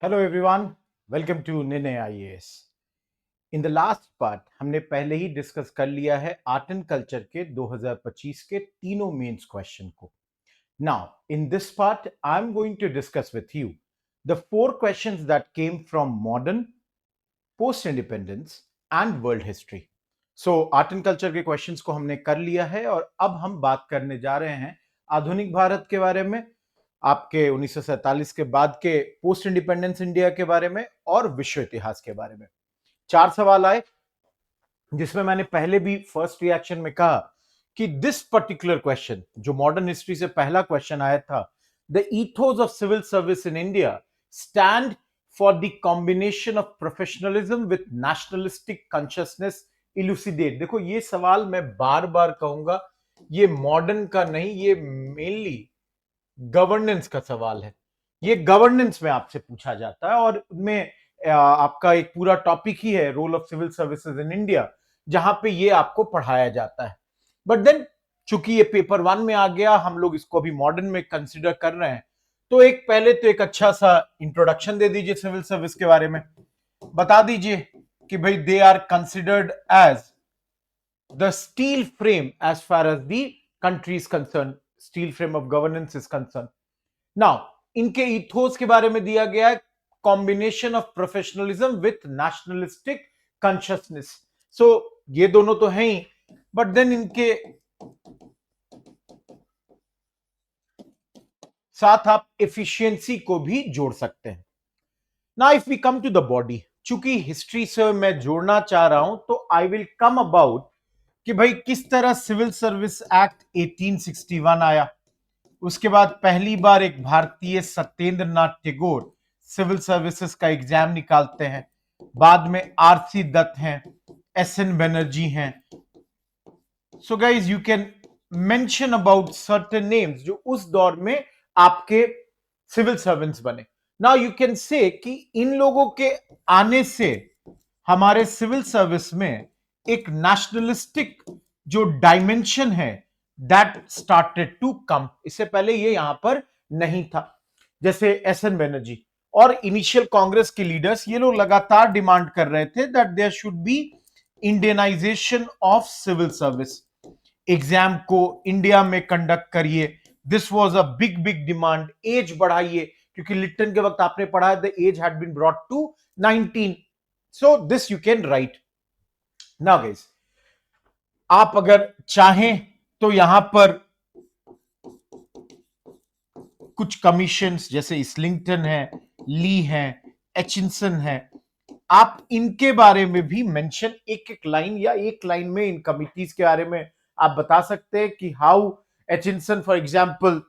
Hello everyone, welcome to निर्णय IAS. In the last part हमने पहले ही डिस्कस कर लिया है आर्ट एंड कल्चर के 2025 के तीनों मेंस क्वेश्चन को। Now in this part I am going to discuss with you the four questions that came from modern, post independence and world history. So art and culture के questions को हमने कर लिया है और अब हम बात करने जा रहे हैं आधुनिक भारत के बारे में, आपके 1947 के बाद के पोस्ट इंडिपेंडेंस इंडिया के बारे में और विश्व इतिहास के बारे में। चार सवाल आए जिसमें मैंने पहले भी फर्स्ट रिएक्शन में कहा कि दिस पर्टिकुलर क्वेश्चन जो मॉडर्न हिस्ट्री से पहला क्वेश्चन आया था, the ethos of civil service in India stand for the combination of professionalism with nationalistic consciousness elucidate. देखो ये सवाल मैं बार बार कहूंगा, ये मॉडर्न का नहीं, ये मेनली गवर्नेंस का सवाल है। ये गवर्नेंस में आपसे पूछा जाता है और में आपका एक पूरा टॉपिक ही है role of civil services in India, जहां पे ये आपको पढ़ाया जाता है। बट देन चूंकि ये पेपर वन में आ गया, हम लोग इसको अभी मॉडर्न में कंसिडर कर रहे हैं, तो एक पहले तो एक अच्छा सा इंट्रोडक्शन दे दीजिए सिविल सर्विस के बारे में। बता दीजिए कि भाई they are considered as the steel frame as far as the country is concern, steel frame of governance is concern. Now इनके इथोस के बारे में दिया गया है combination of professionalism with nationalistic consciousness. So ये दोनों तो हैं ही, बट देन इनके साथ आप एफिशिएंसी को भी जोड़ सकते हैं। Now if we come to the body, चूंकि हिस्ट्री से मैं जोड़ना चाह रहा हूं तो आई विल कम अबाउट कि भाई किस तरह सिविल सर्विस एक्ट 1861 आया। उसके बाद पहली बार एक भारतीय सत्येंद्र नाथ टैगोर सिविल सर्विसेज का एग्जाम निकालते हैं। बाद में आरसी दत्त हैं, एसएन बनर्जी हैं। So guys you can mention about certain names जो उस दौर में आपके सिविल सर्वेंट्स बने। नाउ यू कैन से कि इन लोगों के आने से हमारे सिविल सर्विस में एक नेशनलिस्टिक जो डायमेंशन है दैट स्टार्टेड टू कम। इससे पहले ये यहां पर नहीं था। जैसे एसएन बनर्जी और इनिशियल कांग्रेस के लीडर्स, ये लोग लगातार डिमांड कर रहे थे that there should be Indianization of civil service, exam को इंडिया में कंडक्ट करिए। This was a big big demand. Age बढ़ाइए, क्योंकि लिट्टन के वक्त आपने पढ़ा है the age had been brought to 19। So this you can write. Now guys, आप अगर चाहें तो यहां पर कुछ कमीशंस जैसे इस्लिंगटन है, ली है, एचिंसन है, आप इनके बारे में भी मेंशन एक एक लाइन या एक लाइन में इन कमिटीज के बारे में आप बता सकते हैं कि हाउ एचिंसन फॉर एग्जांपल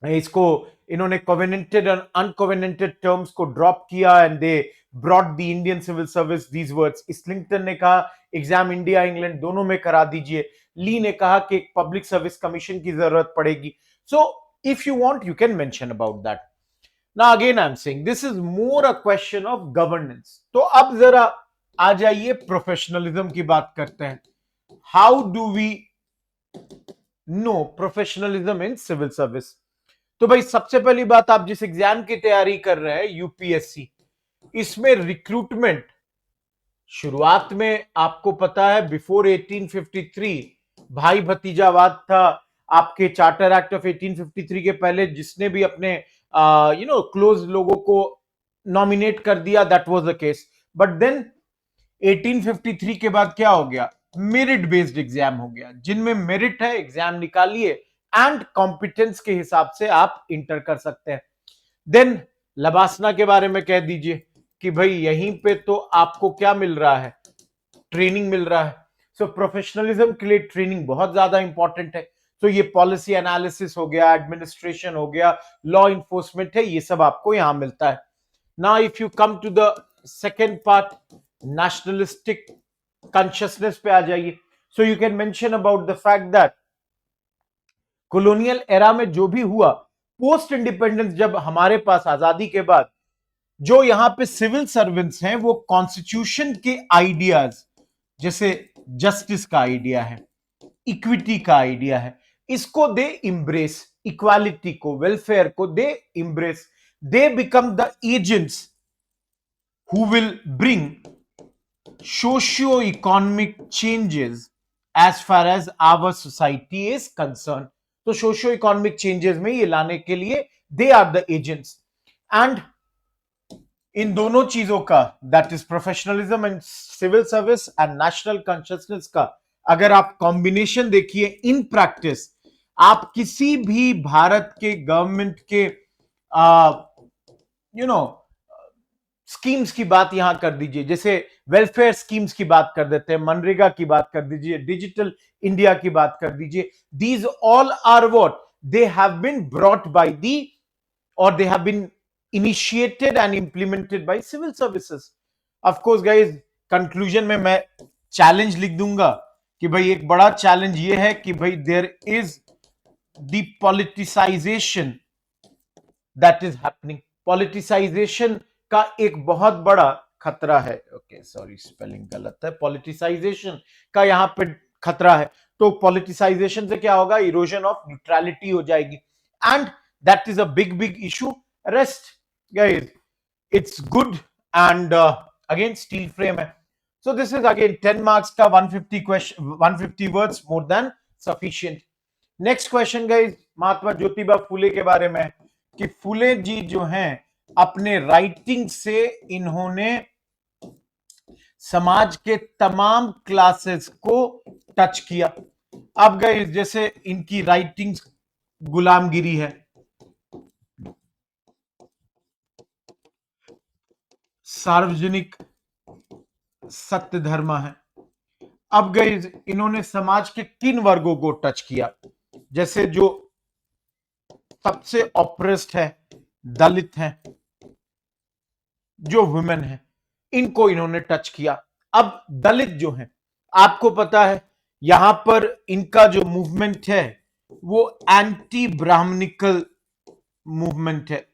इसको इन्होंने कोवेनेंटेड और अनकोवेनेंटेड टर्म्स को ड्रॉप किया and they brought the Indian civil service these words. Islington ने कहा एग्जाम इंडिया इंग्लैंड दोनों में करा दीजिए। ली ने कहा कि एक पब्लिक सर्विस कमीशन की जरूरत पड़ेगी। सो if you want you can mention about that. Now again I am saying this is more a question of governance. तो अब जरा आ जाइए प्रोफेशनलिज्म की बात करते हैं। How do we know professionalism in civil service? तो भाई सबसे पहली बात, आप जिस एग्जाम की तैयारी कर रहे हैं यूपीएससी, इसमें रिक्रूटमेंट शुरुआत में आपको पता है बिफोर 1853 भाई भतीजावाद था। आपके चार्टर एक्ट ऑफ 1853 के पहले जिसने भी अपने क्लोज लोगों को नॉमिनेट कर दिया, that was the case. But then 1853 के बाद क्या हो गया? मेरिट बेस्ड एग्जाम हो गया। जिनमें मेरिट है एग्जाम निकालिए एंड कॉम्पिटेंस के हिसाब से आप इंटर कर सकते हैं। देन लबासना के बारे में कह दीजिए कि भाई यहीं पे तो आपको क्या मिल रहा है? ट्रेनिंग मिल रहा है। सो प्रोफेशनलिज्म के लिए ट्रेनिंग बहुत ज्यादा इंपॉर्टेंट है। तो ये पॉलिसी एनालिसिस हो गया, एडमिनिस्ट्रेशन हो गया, लॉ इन्फोर्समेंट है, ये सब आपको यहां मिलता है। Now if you come to the second part, nationalistic consciousness पे आ जाइए। So you can mention about the fact that colonial era में जो भी हुआ, पोस्ट इंडिपेंडेंस जब हमारे पास आजादी के बाद जो यहां पे सिविल सर्वेंट्स हैं वो कॉन्स्टिट्यूशन के आइडियाज जैसे जस्टिस का आइडिया है, इक्विटी का आइडिया है, इसको दे इम्ब्रेस, इक्वालिटी को, वेलफेयर को दे embrace. they become the agents who will bring socio-economic changes as far as our society is concerned. तो socio-economic changes में ये लाने के लिए they are the agents. And इन दोनों चीजों का, that is professionalism and civil service and national consciousness का, अगर आप कॉम्बिनेशन देखिए इन प्रैक्टिस, आप किसी भी भारत के गवर्नमेंट के स्कीम्स की बात यहां कर दीजिए, जैसे वेलफेयर स्कीम्स की बात कर देते हैं, मनरेगा की बात कर दीजिए, डिजिटल इंडिया की बात कर दीजिए, these all are what they have been brought by the or they have been initiated and implemented by civil services. Of course guys, conclusion में मैं challenge लिख दूंगा कि भाई एक बड़ा challenge ये है कि भाई there is the politicization that is happening. Politicization का एक बहुत बड़ा खतरा है. ओके सॉरी स्पेलिंग गलत है. Politicization का यहाँ पे खतरा है. तो politicization से क्या होगा? Erosion of neutrality हो जाएगी. And that is a big issue. Rest guys, it's good. And again steel frame hai. So this is again 10 marks ka 150 question, 150 words, more than sufficient. Next question guys, Mahatma Jyotiba Phule के बारे में, कि फुले जी जो हैं अपने writing से इन्होंने समाज के तमाम क्लासेस को टच किया. अब गाइस जैसे इनकी राइटिंग्स गुलामगिरी है, सार्वजनिक सत्य धर्म है. अब गई इन्होंने समाज के किन वर्गों को टच किया? जैसे जो सबसे ऑप्रेस्ड है, दलित हैं, जो वुमेन है, इनको इन्होंने टच किया. अब दलित जो है, आपको पता है यहां पर इनका जो मूवमेंट है वो एंटी ब्राह्मणिकल मूवमेंट है.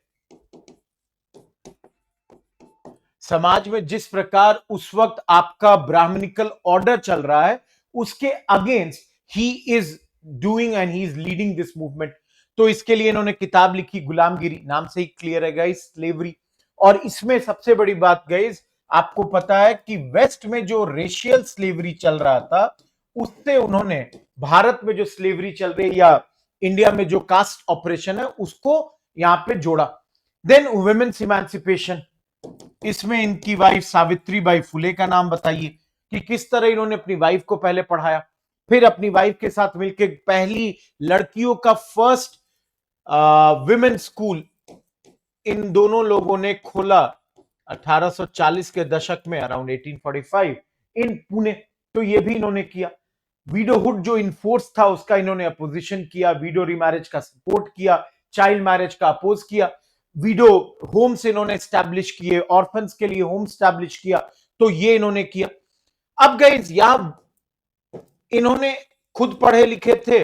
समाज में जिस प्रकार उस वक्त आपका ब्राह्मणिकल ऑर्डर चल रहा है, उसके against he is doing and he is leading this movement. तो इसके लिए इन्होंने किताब लिखी गुलामगिरी, नाम से ही क्लियर है गाइस, स्लेवरी. और इसमें सबसे बड़ी बात गाइस, आपको पता है कि वेस्ट में जो रेशियल स्लेवरी चल रहा था, उससे उन्होंने भारत में जो स्लेवरी चल रही है या इंडिया में जो कास्ट ऑपरेशन है उसको यहां पे जोड़ा. देन वुमेन्स इमेंसिपेशन, इसमें इनकी वाइफ सावित्री बाई फुले का नाम बताइए कि किस तरह इन्होंने अपनी वाइफ को पहले पढ़ाया, फिर अपनी वाइफ के साथ मिलकर पहली लड़कियों का फर्स्ट विमेन स्कूल इन दोनों लोगों ने खोला 1840 के दशक में, अराउंड 1845 इन पुणे. तो ये भी इन्होंने किया. वीडोहुड जो इनफोर्स था उसका इन्होंने अपोजिशन किया, वीडो रिमैरिज का सपोर्ट किया, चाइल्ड मैरिज का अपोज किया, वीडो होम्स इन्होंने एस्टैब्लिश किए, ऑर्फन्स के लिए होम एस्टैब्लिश किया. तो ये इन्होंने किया. अब गाइस यहां इन्होंने खुद पढ़े लिखे थे,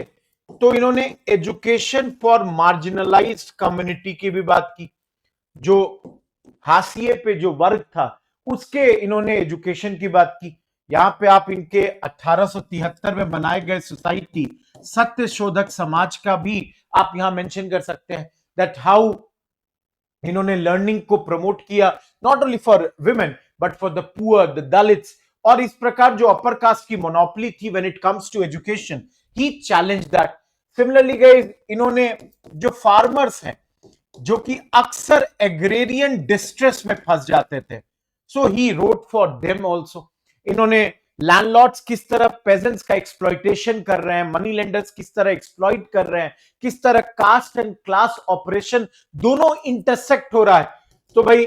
तो इन्होंने एजुकेशन फॉर मार्जिनलाइज्ड कम्युनिटी की भी बात की. जो हाशिए पे जो वर्ग था उसके इन्होंने एजुकेशन की बात की. यहां पे आप इनके 1873 में बनाए गए सोसाइटी सत्य शोधक समाज का भी आप यहां मेंशन कर सकते हैं, दैट हाउ इन्होंने लर्निंग को प्रमोट किया, not only for women but for the poor, the Dalits. और इस प्रकार जो अपर कास्ट की मोनोपोली थी when it comes to education, he challenge that. Similarly guys इन्होंने जो फार्मर्स हैं जो कि अक्सर एग्रेरियन डिस्ट्रेस में फंस जाते थे, so he wrote for them also. इन्होंने लैंडलॉर्ड्स किस तरह पेजेंट्स का एक्सप्लॉइटेशन कर रहे हैं, मनी लेंडर्स किस तरह एक्सप्लॉइट कर रहे हैं, किस तरह कास्ट एंड क्लास ऑपरेशन दोनों इंटरसेक्ट हो रहा है. तो भाई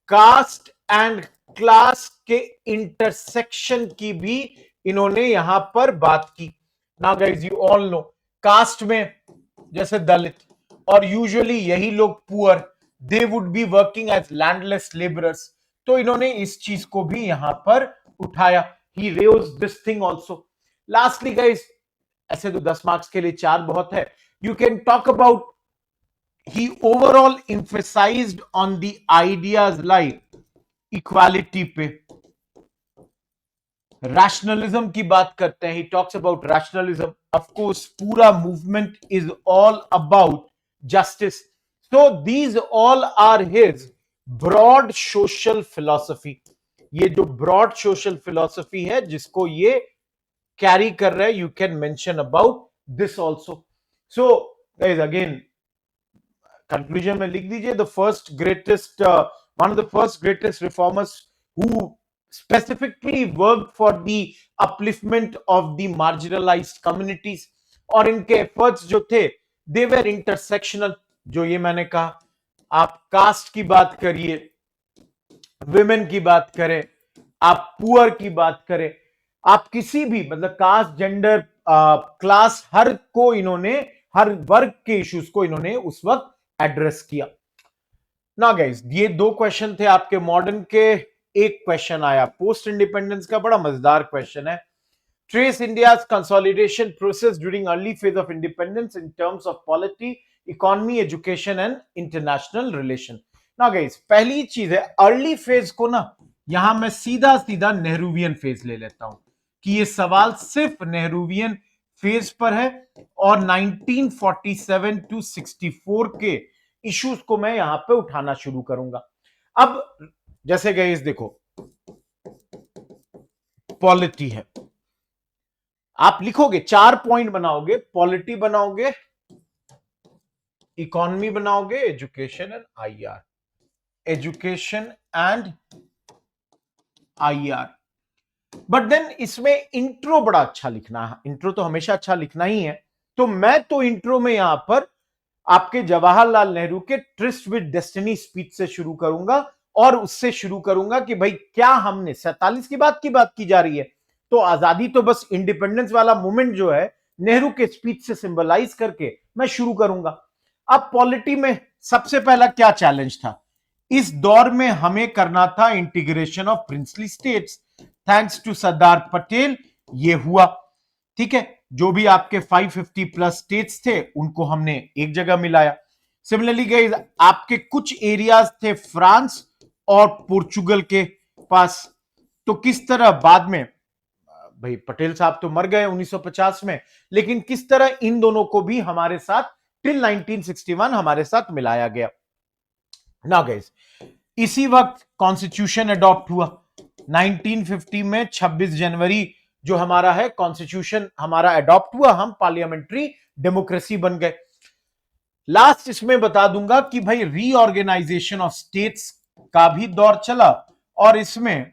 कास्ट एंड क्लास के इंटरसेक्शन की भी इन्होंने यहां पर बात की. Now guys you all know, caste में जैसे दलित और यूजुअली यही लोग poor, they would be working as landless labourers. तो इन्होंने इस चीज को भी यहां पर उठाया. He raised this thing also. Lastly guys, ऐसे तो 10 मार्क्स के लिए 4 बहुत है. You can talk about, he overall emphasized on the ideas like equality पे. Rationalism की बात करते हैं, he talks about rationalism. Of course पूरा movement is all about justice. So these all are his broad social philosophy. ये जो broad social philosophy है जिसको ये कैरी कर रहे हैं, you can mention about this also. So guys again conclusion में लिख दीजिए, the first greatest one of the first greatest reformers who specifically work for the upliftment of the marginalised communities. और इनके एफर्ट्स जो थे दे वर इंटरसेक्शनल. जो ये मैंने कहा, आप कास्ट की बात करिए, विमेन की बात करें, आप पुअर की बात करें, आप किसी भी मतलब कास्ट, जेंडर, क्लास, हर को इन्होंने, हर वर्ग के इश्यूज को इन्होंने उस वक्त एड्रेस किया. ना गाइस, ये दो क्वेश्चन थे आपके मॉडर्न के. एक क्वेश्चन आया पोस्ट इंडिपेंडेंस का, बड़ा मजेदार क्वेश्चन है. Trace India's consolidation process during early phase of independence in terms of polity, economy, education and international relation. ना गाइस, पहली चीज है अर्ली फेज को ना, यहां मैं सीधा सीधा नेहरूवियन फेज ले लेता हूं कि ये सवाल सिर्फ नेहरूवियन फेज पर है और 1947 टू 64 के इश्यूज को मैं यहां पे उठाना शुरू करूंगा. अब जैसे गाइस देखो, पॉलिटी है, आप लिखोगे 4 पॉइंट बनाओगे, पॉलिटी बनाओगे, इकोनॉमी बनाओगे, education and IR, education and IR. But then इसमें इंट्रो बड़ा अच्छा लिखना है. इंट्रो तो हमेशा अच्छा लिखना ही है. तो मैं तो इंट्रो में यहां पर आपके जवाहरलाल नेहरू के ट्रिस्ट विद डेस्टिनी स्पीच से शुरू करूंगा और उससे शुरू करूंगा कि भाई क्या हमने 47 की बात की जा रही है, तो आजादी तो बस इंडिपेंडेंस वाला मूवमेंट जो है नेहरू के स्पीच से सिंबलाइज करके मैं शुरू करूंगा. अब पॉलिटी में सबसे पहला क्या चैलेंज था इस दौर में, हमें करना था integration of princely states. Thanks to Sardar Patel ये हुआ. ठीक है, जो भी आपके 550 प्लस स्टेट्स थे उनको हमने एक जगह मिलाया. सिमिलरली गाइस, आपके कुछ एरियाज थे फ्रांस और पोर्चुगल के पास. तो किस तरह बाद में, भाई पटेल साहब तो मर गए 1950 में, लेकिन किस तरह इन दोनों को भी हमारे साथ टिल 1961 हमारे साथ मिलाया गया. ना गाइस, इसी वक्त कॉन्स्टिट्यूशन अडॉप्ट हुआ 1950 में. 26 जनवरी जो हमारा है कॉन्स्टिट्यूशन हमारा अडॉप्ट हुआ, हम पार्लियामेंट्री डेमोक्रेसी बन गए. लास्ट इसमें बता दूंगा कि भाई रीऑर्गेनाइजेशन ऑफ स्टेट्स का भी दौर चला और इसमें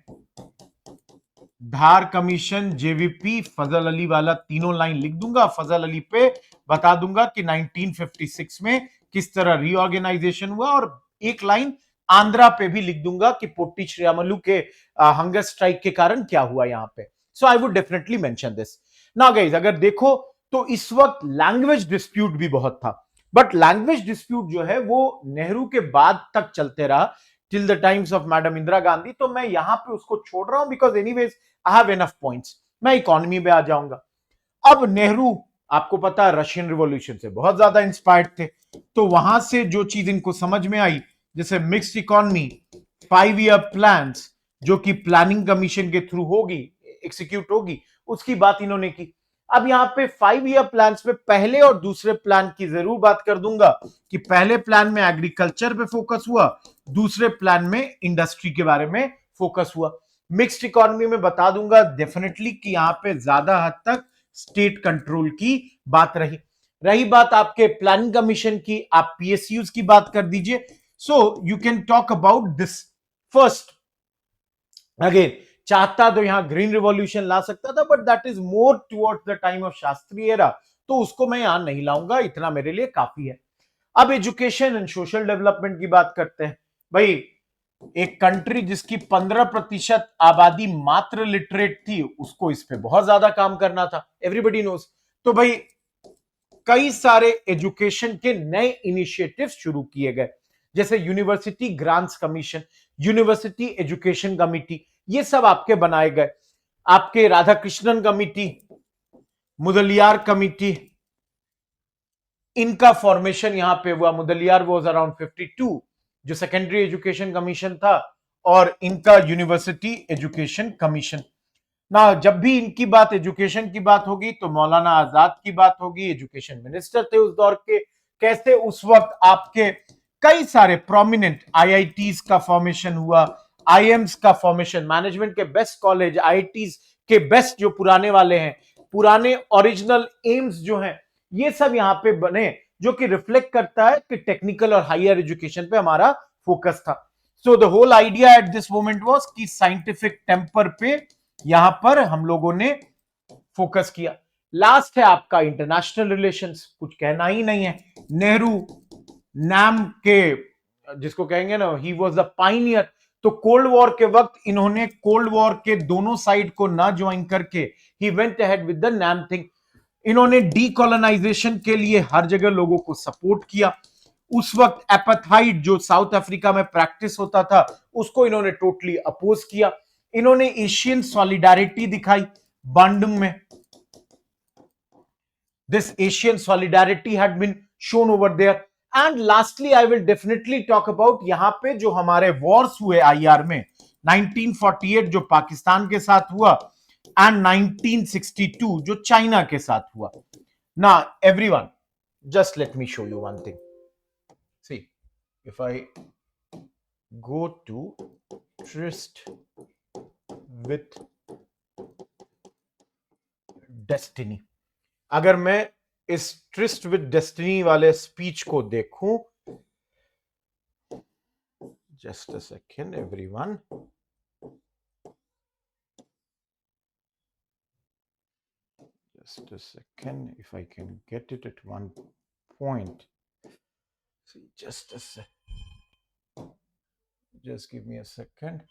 धार कमीशन, जेवीपी, फजल अली वाला तीनों लाइन लिख दूंगा. फजल अली पे बता दूंगा कि 1956 में किस तरह रीऑर्गेनाइजेशन हुआ और एक लाइन आंध्रा पे भी लिख दूंगा कि पोट्टी श्रीरामुलु के हंगर स्ट्राइक के कारण क्या हुआ यहां पे. So I would definitely mention this. ना गाइस, अगर देखो तो इस वक्त लैंग्वेज डिस्प्यूट भी बहुत था, बट लैंग्वेज डिस्प्यूट जो है वो नेहरू के बाद तक चलते रहा till the times of madam Indira Gandhi. तो मैं यहां पे उसको छोड़ रहा हूं because anyways I have enough points. मैं इकोनॉमी में आ जाऊंगा. अब नेहरू आपको पता है रशियन रिवॉल्यूशन से बहुत ज्यादा इंस्पायर्ड थे, तो वहां से जो चीज इनको समझ में आई, जैसे मिक्स्ड इकोनॉमी, 5 ईयर प्लान जो कि प्लानिंग कमीशन के थ्रू होगी, एग्जीक्यूट होगी, उसकी बात इन्होंने की. अब यहां पे 5 ईयर प्लान पे पहले और दूसरे प्लान की जरूर बात कर दूंगा कि पहले प्लान में एग्रीकल्चर पे फोकस हुआ, दूसरे प्लान में इंडस्ट्री के बारे में फोकस हुआ. मिक्स्ड इकोनॉमी में बता दूंगा डेफिनेटली कि यहां पे ज्यादा हद तक स्टेट कंट्रोल की बात रही. रही बात आपके प्लानिंग कमीशन की, आप पीएसयूज की बात कर दीजिए. सो you can talk about this. First again चाहता तो यहां ग्रीन रिवॉल्यूशन ला सकता था, but that is more towards the time of Shastri era, तो उसको मैं यहां नहीं लाऊंगा, इतना मेरे लिए काफी है. अब एजुकेशन एंड सोशल डेवलपमेंट की बात करते हैं. भाई एक कंट्री जिसकी 15% आबादी मात्र लिटरेट थी, उसको इस पे बहुत ज्यादा काम करना था, एवरीबडी नोज. तो भाई कई सारे एजुकेशन के नए इनिशिएटिव्स शुरू किए गए, जैसे university grants commission, university education committee, ये सब आपके बनाए गए. आपके राधा कृष्णन कमिटी, मुदलियार कमिटी, इनका फॉर्मेशन यहां पे हुआ. मुदलियार वाज अराउंड 52 जो सेकेंडरी एजुकेशन कमीशन था, और इनका यूनिवर्सिटी एजुकेशन कमीशन. ना जब भी इनकी बात एजुकेशन की बात होगी तो मौलाना आजाद की बात होगी, एजुकेशन मिनिस्टर थे उस दौर के. कैसे उस वक्त आपके कई सारे प्रोमिनेंट आईआईटीज का फॉर्मेशन हुआ, आईएम्स का फॉर्मेशन, मैनेजमेंट के बेस्ट कॉलेज, आईआईटीज के बेस्ट जो पुराने वाले हैं, पुराने ओरिजिनल एम्स जो हैं, ये सब यहां पे बने, जो कि रिफ्लेक्ट करता है कि टेक्निकल और हायर एजुकेशन पे हमारा फोकस था। So the whole idea at this moment was कि साइंटिफिक टेम्पर पे यहां पर हम लोगों ने फोकस किया। लास्ट है आपका इंटरनेशनल रिलेशंस, कुछ कहना ही नहीं है। नेहरू नाम के, जिसको कहेंगे ना, ही वॉज द पाइनियर। तो कोल्ड वॉर के वक्त इन्होंने कोल्ड वॉर के दोनों साइड को ना ज्वाइन करके he went ahead with the नाम थिंग। इन्होंने डीकोलोनाइजेशन के लिए हर जगह लोगों को सपोर्ट किया। उस वक्त एपाथाइड जो साउथ अफ्रीका में प्रैक्टिस होता था, उसको इन्होंने टोटली अपोज किया। इन्होंने एशियन सॉलिडारिटी दिखाई बांडुंग में। This Asian solidarity had been shown over there. And lastly, I will definitely talk about यहाँ पे जो हमारे wars हुए आईआर में, 1948 जो पाकिस्तान के साथ हुआ and 1962 जो चाइना के साथ हुआ। Now, everyone, just let me show you one thing. See, if I go to Tryst with Destiny, अगर मैं इस ट्रिस्ट विद डेस्टिनी वाले स्पीच को देखूं, just a second everyone, just a second, if I can get it at one point, just a second, just give me a second.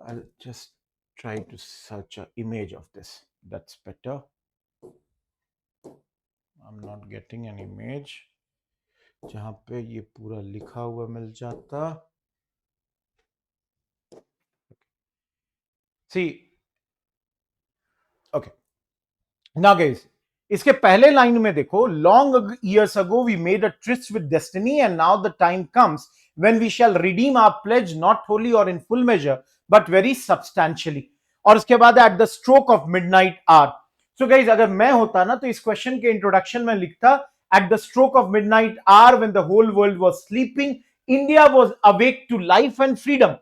I'll just try to search an image of this. That's better. I'm not getting an image जहां पे ये पूरा लिखा हुआ मिल जाता। See, okay. Now guys, इसके पहले line में देखो, long years ago we made a tryst with destiny and now the time comes when we shall redeem our pledge not wholly or in full measure but very substantially. और उसके बाद at the stroke of midnight hour. So guys, अगर मैं होता ना तो इस question के इंट्रोडक्शन में लिखता at the stroke of midnight hour when the whole world was sleeping, India was awake to life and freedom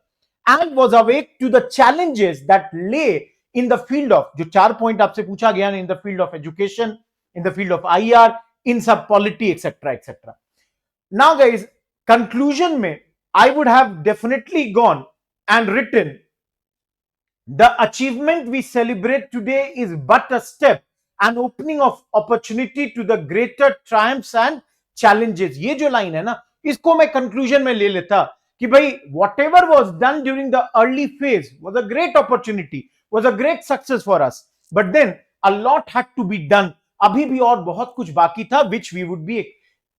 and was awake to the challenges that lay in the field of, जो 4 point आपसे पूछा गया, in the field of education, in the field of IR, in sub polity, etc., etc. Now guys, conclusion में I would have definitely gone and written, the achievement we celebrate today is but a step, an opening of opportunity to the greater triumphs and challenges. ये जो line है ना, इसको मैं conclusion में ले लेता कि भाई whatever was done during the early phase was a great opportunity, was a great success for us, but then a lot had to be done. अभी भी और बहुत कुछ बाकी था which we would be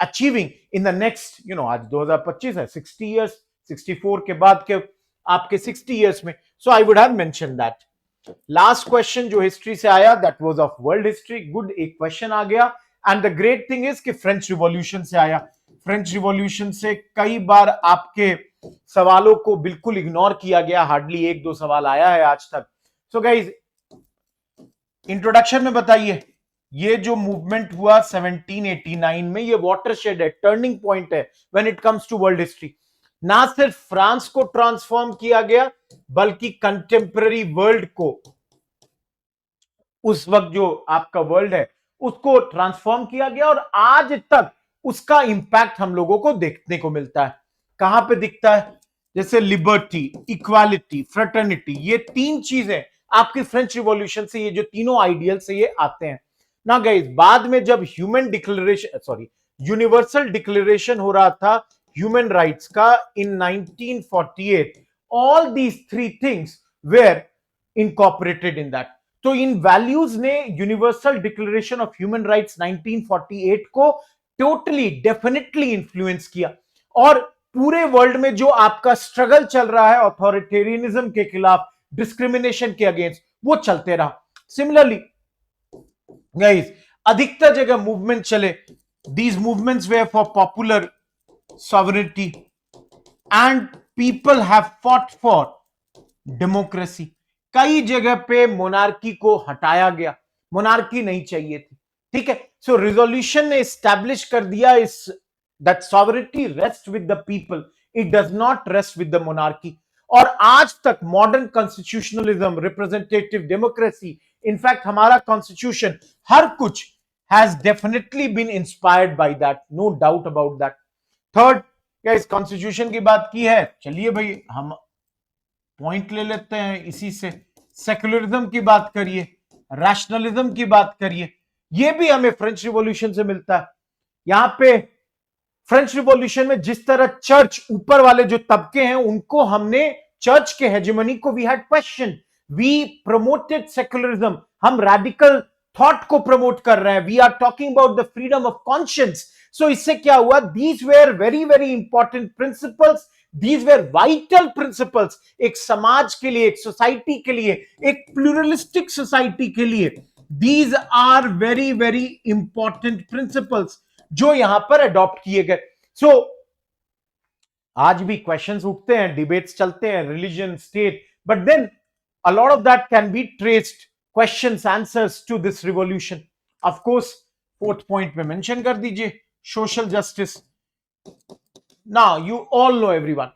achieving in the next, आज 2025 है, 60 years, 64 के बाद के आपके 60 years में. So I would have mentioned that. Last question जो हिस्ट्री से आया, that was of world history. Good, एक क्वेश्चन आ गया. And the great thing is कि फ्रेंच रिवॉल्यूशन से आया. फ्रेंच रिवॉल्यूशन से कई बार आपके सवालों को बिल्कुल इग्नोर किया गया, हार्डली 1-2 सवाल आया है आज तक. सो गाइज, इंट्रोडक्शन में बताइए, ये जो मूवमेंट हुआ 1789 में, ये वाटरशेड है, टर्निंग पॉइंट है when it comes to world history. ना सिर्फ फ्रांस को ट्रांसफॉर्म किया गया, बल्कि कंटेम्पररी वर्ल्ड को, उस वक्त जो आपका वर्ल्ड है उसको ट्रांसफॉर्म किया गया, और आज तक उसका इंपैक्ट हम लोगों को देखने को मिलता है. कहां पे दिखता है? जैसे लिबर्टी, इक्वालिटी, फ्रेटर्निटी, ये 3 चीजें आपकी फ्रेंच रिवॉल्यूशन से, ये जो तीनों आइडियल से ये आते हैं ना गाइस. बाद में जब यूनिवर्सल डिक्लेरेशन हो रहा था ह्यूमन राइट्स का in 1948, all these 3 things were incorporated in that. तो इन वैल्यूज ने universal declaration of human rights 1948 को टोटली डेफिनेटली इंफ्लुएंस किया, और पूरे वर्ल्ड में जो आपका स्ट्रगल चल रहा है ऑथोरिटेरियनिज्म के खिलाफ, डिस्क्रिमिनेशन के अगेंस्ट, वो चलते रहा. सिमिलरली गाइस, अधिकतर जगह मूवमेंट चले, these movements were for popular sovereignty and people have fought for democracy. कई जगह पे मोनार्की को हटाया गया, मोनार्की नहीं चाहिए थी, ठीक है। सो रिजोल्यूशन ने स्टैब्लिश कर दिया इस that sovereignty rest with the people, it does not rest with the monarchy. और आज तक modern constitutionalism, representative democracy, in fact हमारा कॉन्स्टिट्यूशन, हर कुछ has definitely been inspired by that, no doubt about that. Third, क्या इस कॉन्स्टिट्यूशन की बात की है, चलिए भाई हम पॉइंट ले लेते हैं इसी से। सेक्युलरिज्म की बात करिए, रैशनलिज्म की बात करिए, ये भी हमें फ्रेंच रिवॉल्यूशन से मिलता है। यहां पे फ्रेंच रिवॉल्यूशन में जिस तरह चर्च, ऊपर वाले जो तबके हैं उनको हमने, चर्च के हेजेमनी को we had question, we promoted secularism, हम रैडिकल थॉट को प्रमोट कर रहे हैं, we are talking about the freedom of conscience. So इससे क्या हुआ, these were very very important principles, these were vital principles एक समाज के लिए, एक सोसाइटी के लिए, एक प्लूरलिस्टिक सोसाइटी के लिए। These are very very important principles जो यहां पर अडॉप्ट किए गए। सो आज भी क्वेश्चंस उठते हैं, डिबेट्स चलते हैं, religion, state, but then a lot of that can be traced, questions, answers to this revolution. Of course fourth point में मेंशन कर दीजिए social justice. Now you all know everyone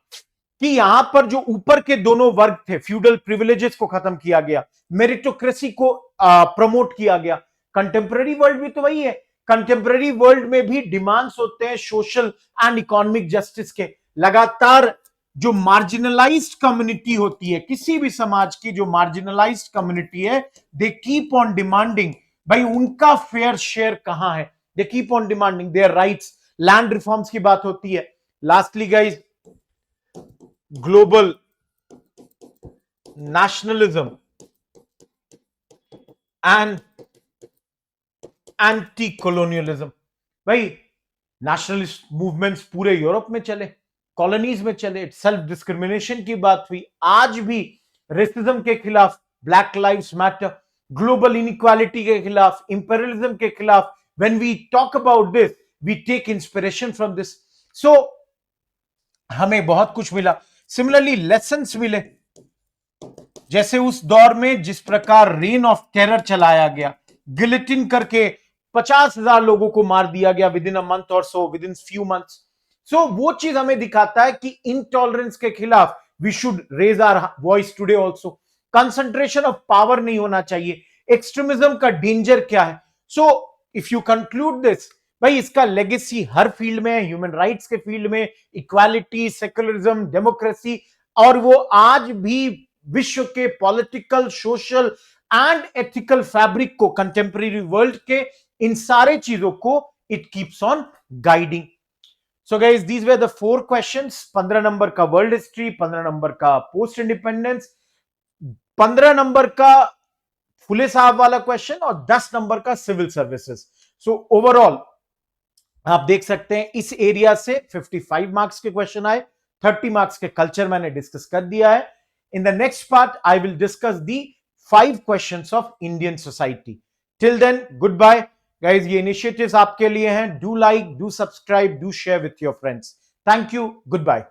कि यहां पर जो ऊपर के दोनों वर्ग थे, फ्यूडल प्रिविलेजेस को खत्म किया गया, मेरिटोक्रेसी को प्रमोट किया गया। कंटेम्पररी वर्ल्ड भी तो वही है, कंटेम्पररी वर्ल्ड में भी डिमांड्स होते हैं सोशल एंड इकोनॉमिक जस्टिस के। लगातार जो मार्जिनलाइज्ड कम्युनिटी होती है, किसी भी समाज की जो मार्जिनलाइज्ड कम्युनिटी है, दे कीप ऑन डिमांडिंग, भाई उनका फेयर शेयर कहां है, they keep on demanding their rights. Land reforms की बात होती है। Lastly guys, global nationalism and anti colonialism. भाई नेशनलिस्ट मूवमेंट्स पूरे यूरोप में चले, कॉलोनीज में चले, सेल्फ डिस्क्रिमिनेशन की बात हुई, आज भी रेसिज्म के खिलाफ, black lives matter, global inequality के खिलाफ, इंपीरियलिज्म के खिलाफ, when we talk about this we take inspiration from this. So हमें बहुत कुछ मिला। सिमिलरली लेसन्स मिले, जैसे उस दौर में जिस प्रकार रेन ऑफ टेरर चलाया गया, गिलेटिन करके 50,000 लोगों को मार दिया गया विद इन अ मंथ और so, within few months. So वो चीज हमें दिखाता है कि इनटॉलरेंस के खिलाफ we should raise our voice today also. Concentration of power नहीं होना चाहिए। एक्सट्रीमिज्म का डेंजर क्या है? So if you conclude this, भाई इसका लेगेसी हर फील्ड में है, ह्यूमन राइट्स के फील्ड में, इक्वालिटी, सेक्युलरिज्म, डेमोक्रेसी, और वो आज भी विश्व के political, social and ethical fabric को, कंटेम्पररी वर्ल्ड के इन सारे चीजों को it keeps on guiding. So guys, these were the 4 questions. 15 number का वर्ल्ड हिस्ट्री, 15 नंबर का पोस्ट इंडिपेंडेंस, 15 नंबर का फुले साहब वाला क्वेश्चन, और 10 नंबर का सिविल सर्विसेज। सो ओवरऑल आप देख सकते हैं इस एरिया से 55 मार्क्स के क्वेश्चन आए। 30 मार्क्स के कल्चर मैंने डिस्कस कर दिया है। In the next part I will discuss the 5 questions of Indian society. Till then, goodbye guys. ये इनिशिएटिव्स आपके लिए हैं। Do like, do subscribe, do share with your friends. Thank you, good bye.